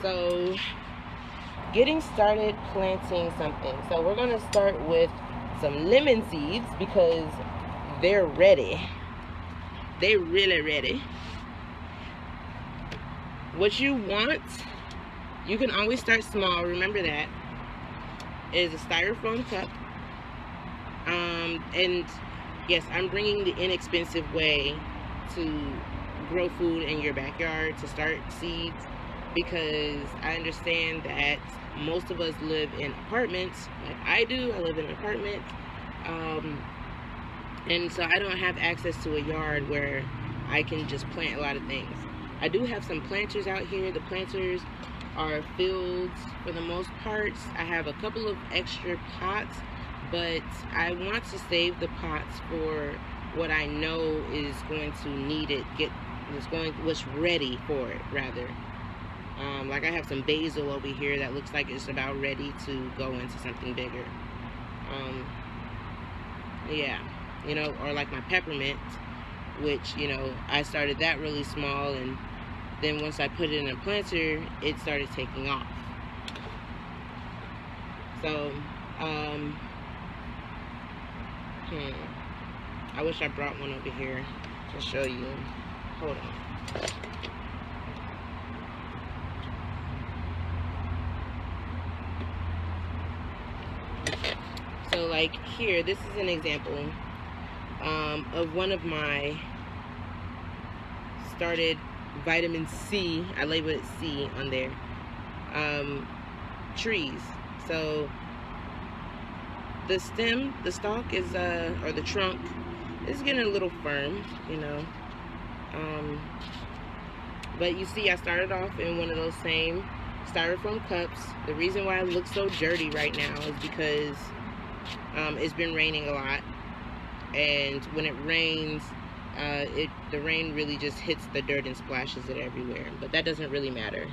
So, getting started planting something. So we're going to start with some lemon seeds because they're ready. They're really ready. What you want, you can always start small, remember that, is a styrofoam cup. And yes, I'm bringing the inexpensive way to grow food in your backyard, to start seeds, because I understand that most of us live in apartments, like I do. I live in an apartment, and so I don't have access to a yard where I can just plant a lot of things. I do have some planters out here. The planters are filled for the most part. I have a couple of extra pots, but I want to save the pots for what I know is going to need it, what's ready for it, rather. Like I have some basil over here that looks like it's about ready to go into something bigger. Yeah, or like my peppermint, which, I started that really small, and then once I put it in a planter, it started taking off. So, I wish I brought one over here to show you. Hold on. So like here, this is an example of one of my started vitamin C, I labeled it C on there, trees. So the stem, the stalk is, or the trunk is getting a little firm, but you see I started off in one of those same styrofoam cups. The reason why it looks so dirty right now is because it's been raining a lot, and when it rains, the rain really just hits the dirt and splashes it everywhere, but that doesn't really matter.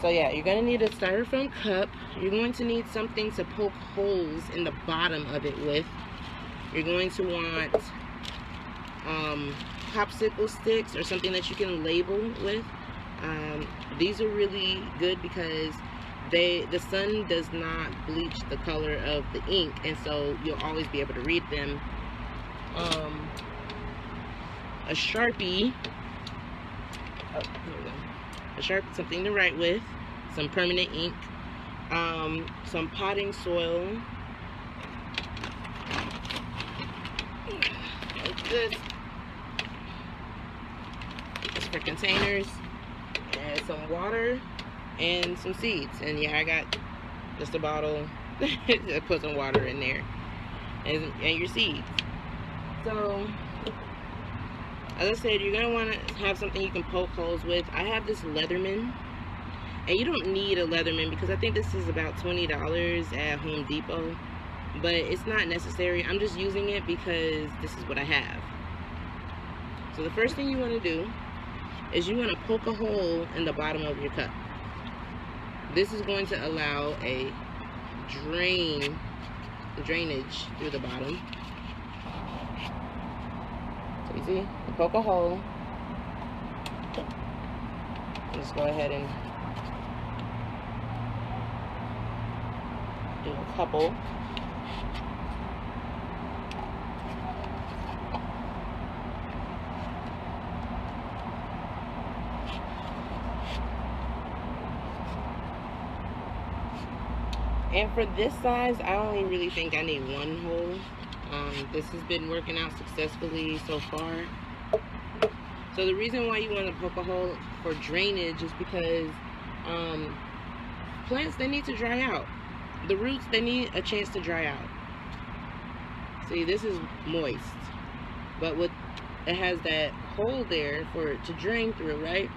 So yeah, you're going to need a styrofoam cup. You're going to need something to poke holes in the bottom of it with. You're going to want popsicle sticks or something that you can label with. These are really good because the sun does not bleach the color of the ink, and so you'll always be able to read them. A Sharpie, a Sharpie, something to write with, some permanent ink, some potting soil, like this. It's for containers, and some water, and some seeds. And yeah, I got just a bottle. I put some water in there, and your seeds. So, as I said, you're gonna want to have something you can poke holes with. I have this Leatherman, and you don't need a Leatherman because I think this is about $20 at Home Depot, but it's not necessary. I'm just using it because this is what I have. So the first thing you want to do is you want to poke a hole in the bottom of your cup. This is going to allow a drainage through the bottom. So you see, you poke a hole. Just go ahead and do a couple. And for this size, I only really think I need one hole. This has been working out successfully so far. So the reason why you want to poke a hole for drainage is because plants, they need to dry out. The roots, they need a chance to dry out. See, this is moist, but it has that hole there for it to drain through, right?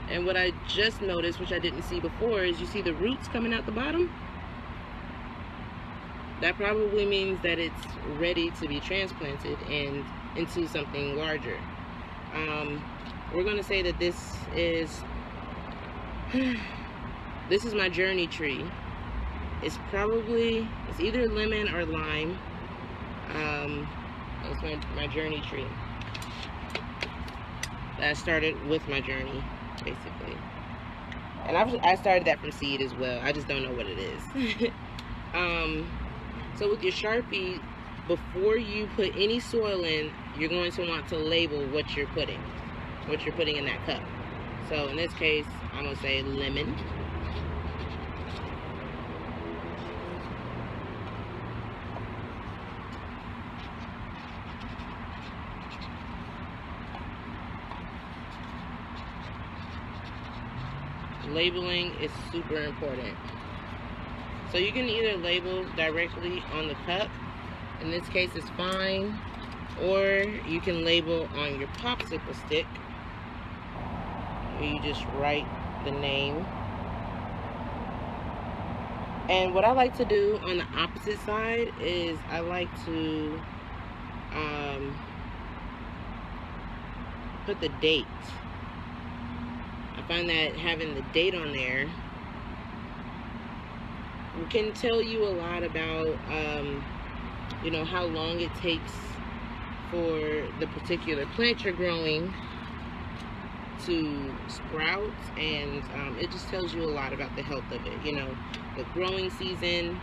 And what I just noticed, which I didn't see before, is you see the roots coming out the bottom? That probably means that it's ready to be transplanted and into something larger. We're going to say that this is my journey tree. It's either lemon or lime. It's my journey tree. That started with my journey, basically. And I started that from seed as well. I just don't know what it is. So with your Sharpie, before you put any soil in, you're going to want to label what you're putting in that cup. So in this case, I'm going to say lemon. Labeling is super important. So you can either label directly on the cup, in this case it's fine, or you can label on your popsicle stick, where you just write the name. And what I like to do on the opposite side is I like to put the date. I find that having the date on there can tell you a lot about you know, how long it takes for the particular plant you're growing to sprout, and it just tells you a lot about the health of it. You know, the growing season.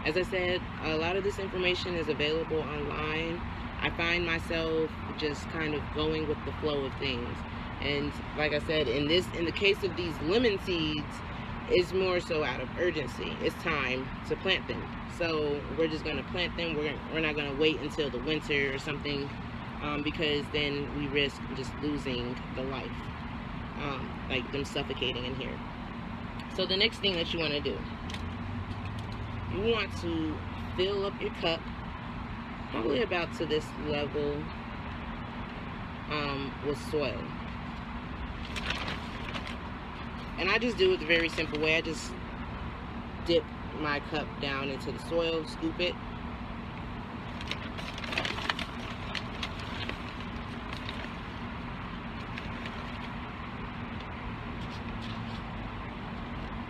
As I said, a lot of this information is available online. I find myself just kind of going with the flow of things. And like I said, in the case of these lemon seeds, it's more so out of urgency. It's time to plant them. So we're just going to plant them. We're not going to wait until the winter or something, because then we risk just losing the life, like them suffocating in here. So the next thing that you want to do, you want to fill up your cup probably about to this level with soil. And I just do it the very simple way. I just dip my cup down into the soil, scoop it.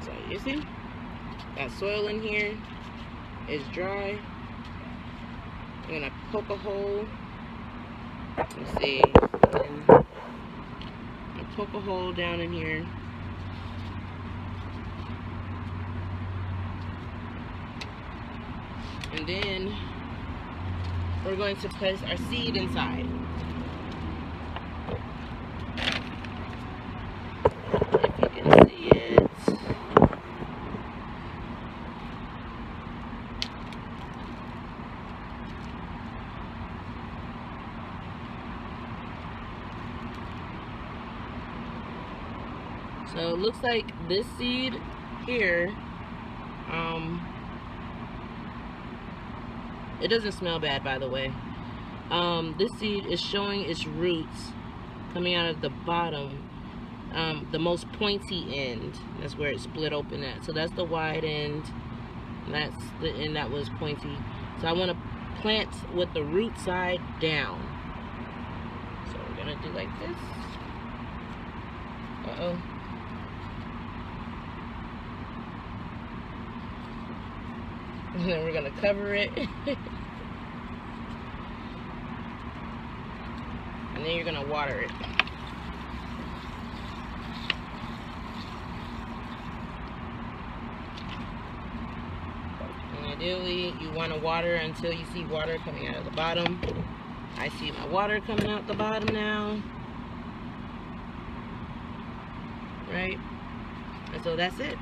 So you see, got soil in here. It's dry. I'm gonna poke a hole. Let's see. I'm gonna poke a hole down in here. And then we're going to place our seed inside. If you can see it. So it looks like this seed here, it doesn't smell bad, by the way. This seed is showing its roots coming out of the bottom, the most pointy end. That's where it split open at. So that's the wide end, and that's the end that was pointy. So I want to plant with the root side down. So we're gonna do like this. Uh-oh. And then we're gonna cover it. And then you're gonna water it. And ideally, you want to water until you see water coming out of the bottom. I see my water coming out the bottom now. Right? And so that's it.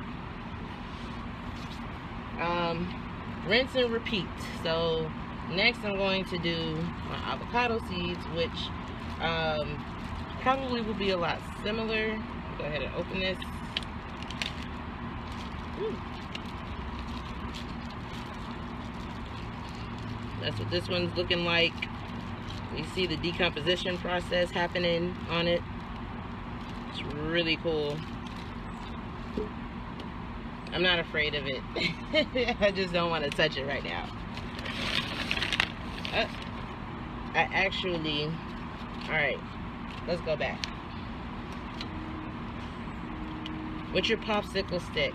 Rinse and repeat. So next I'm going to do my avocado seeds, which probably will be a lot similar. Go ahead and open this. That's what this one's looking like. You see the decomposition process happening on it. It's really cool. I'm not afraid of it. I just don't want to touch it right now. I actually... Alright, let's go back. With your popsicle stick,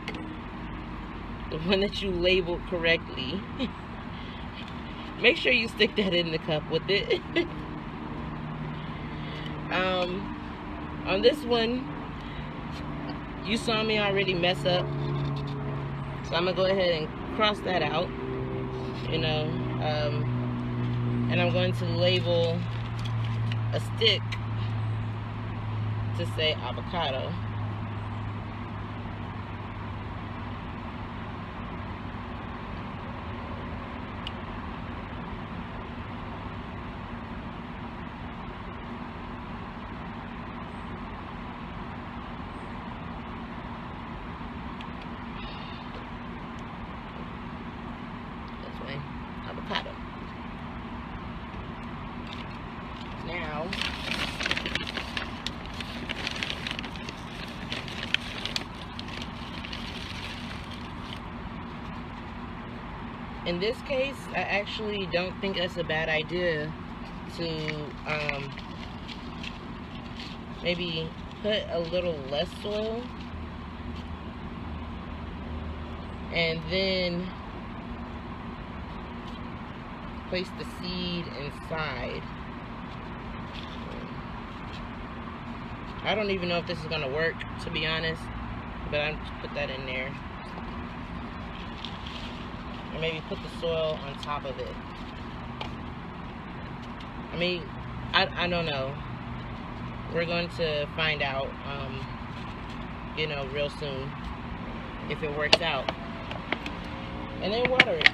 the one that you labeled correctly, make sure you stick that in the cup with it. On this one, you saw me already mess up, so I'm gonna go ahead and cross that out, you know, and I'm going to label a stick to say avocado. Avocado. Now, in this case, I actually don't think that's a bad idea to maybe put a little less soil and then place the seed inside. I don't even know if this is gonna work, to be honest, but I'm just put that in there. And maybe put the soil on top of it. I mean, I don't know. We're going to find out, you know, real soon if it works out. And then water it,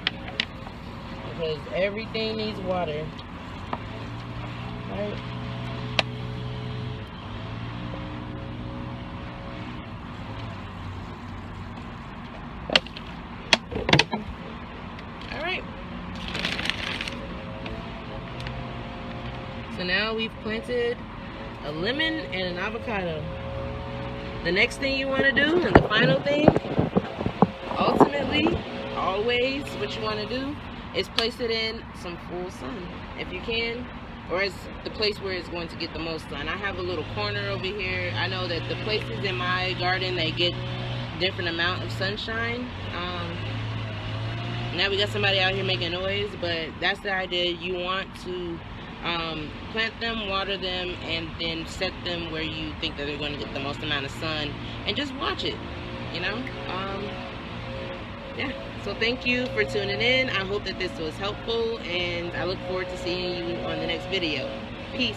because everything needs water, right? All right. So now we've planted a lemon and an avocado. The next thing you want to do, and the final thing, ultimately, always what you want to do is place it in some full sun, if you can, or it's the place where it's going to get the most sun. I have a little corner over here. I know that the places in my garden, they get different amount of sunshine. Now we got somebody out here making noise, but that's the idea. You want to plant them, water them, and then set them where you think that they're going to get the most amount of sun, and just watch it, you know. Yeah, so thank you for tuning in. I hope that this was helpful, and I look forward to seeing you on the next video. Peace.